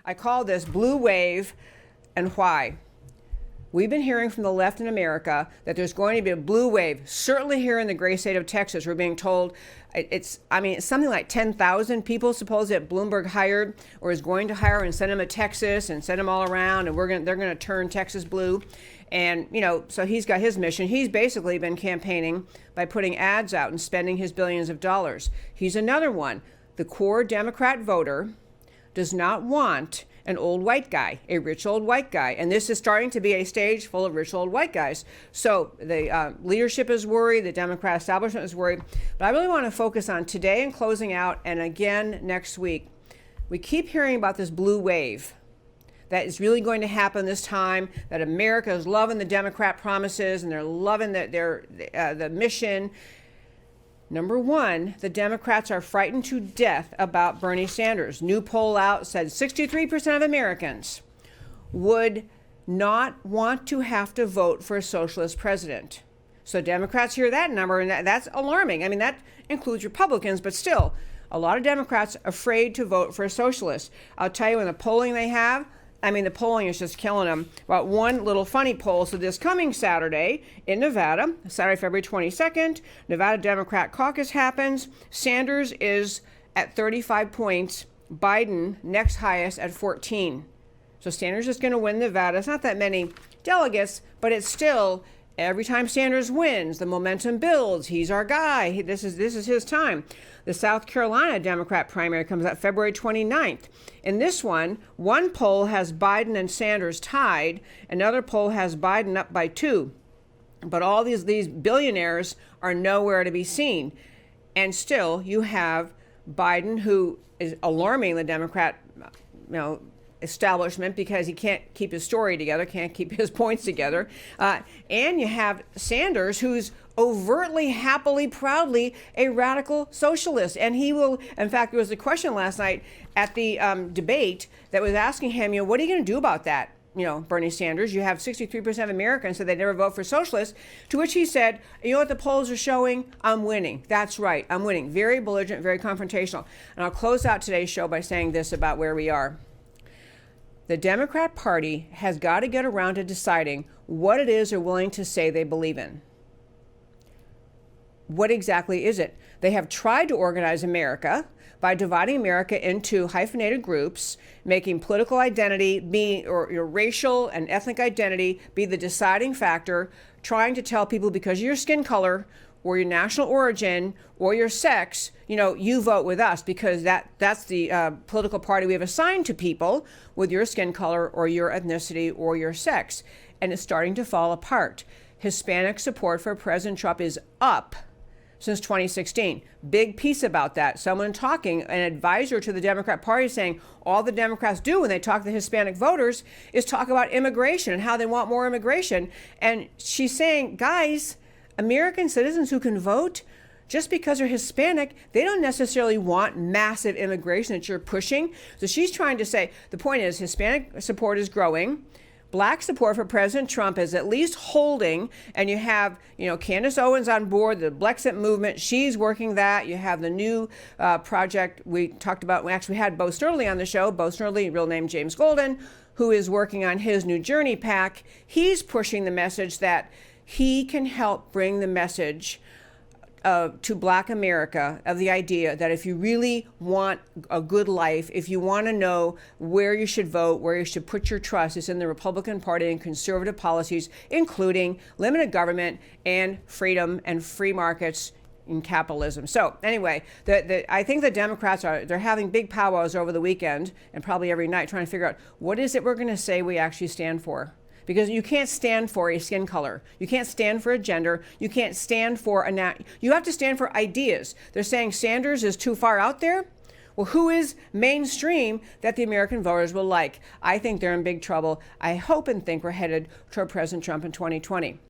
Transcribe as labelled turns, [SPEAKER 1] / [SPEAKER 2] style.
[SPEAKER 1] I call this blue wave, and why. We've been hearing from the left in America that there's going to be a blue wave. Certainly here in the great state of Texas, we're being told it's something like 10,000 people supposedly that Bloomberg hired or is going to hire and send them to Texas and send them all around, and they're going to turn Texas blue. And, so he's got his mission. He's basically been campaigning by putting ads out and spending his billions of dollars. He's another one. The core Democrat voter does not want an old white guy, a rich old white guy. And this is starting to be a stage full of rich old white guys. So the leadership is worried, the Democrat establishment is worried. But I really want to focus on today and closing out, and again next week. We keep hearing about this blue wave that is really going to happen this time, that America is loving the Democrat promises and they're loving the mission. Number one, the Democrats are frightened to death about Bernie Sanders. New poll out said 63% of Americans would not want to have to vote for a socialist president. So Democrats hear that number, and that's alarming. I mean, that includes Republicans, but still, a lot of Democrats afraid to vote for a socialist. I'll tell you, in the polling they have, the polling is just killing them. About one little funny poll. So this coming Saturday in Nevada, Saturday, February 22nd, Nevada Democrat caucus happens. Sanders is at 35 points. Biden next highest at 14. So Sanders is going to win Nevada. It's not that many delegates, but it's still, every time Sanders wins, the momentum builds. He's our guy. This is his time. The South Carolina Democrat primary comes out February 29th. In this one poll has Biden and Sanders tied. Another poll has Biden up by 2. But all these billionaires are nowhere to be seen. And still, you have Biden, who is alarming the Democrat, establishment, because he can't keep his story together, can't keep his points together. And you have Sanders, who's overtly, happily, proudly a radical socialist. And he will, in fact, there was a question last night at the debate that was asking him, what are you going to do about that? Bernie Sanders, you have 63% of Americans said they never vote for socialists, to which he said, what the polls are showing? I'm winning. That's right, I'm winning. Very belligerent, very confrontational. And I'll close out today's show by saying this about where we are. The Democrat Party has got to get around to deciding what it is they're willing to say they believe in. What exactly is it? They have tried to organize America by dividing America into hyphenated groups, making political identity or your racial and ethnic identity be the deciding factor, trying to tell people because of your skin color or your national origin or your sex, you vote with us because that's the political party we have assigned to people with your skin color or your ethnicity or your sex. And it's starting to fall apart. Hispanic support for President Trump is up since 2016. Big piece about that. Someone talking, an advisor to the Democrat Party, saying all the Democrats do when they talk to the Hispanic voters is talk about immigration and how they want more immigration. And she's saying, guys, American citizens who can vote, just because they're Hispanic, they don't necessarily want massive immigration that you're pushing. So she's trying to say, the point is Hispanic support is growing. Black support for President Trump is at least holding, and you have, Candace Owens on board, the Brexit movement. She's working that. You have the new project we talked about. We actually had Bo Snerdley on the show. Bo Snerdley, real name James Golden, who is working on his New Journey PAC. He's pushing the message that he can help bring the message to Black America of the idea that if you really want a good life, if you want to know where you should vote, where you should put your trust, it's in the Republican Party and conservative policies, including limited government and freedom and free markets in capitalism. So anyway, I think the Democrats they're having big powwows over the weekend and probably every night trying to figure out what is it we're going to say we actually stand for. Because you can't stand for a skin color. You can't stand for a gender. You can't stand for you have to stand for ideas. They're saying Sanders is too far out there. Well, who is mainstream that the American voters will like? I think they're in big trouble. I hope and think we're headed toward President Trump in 2020.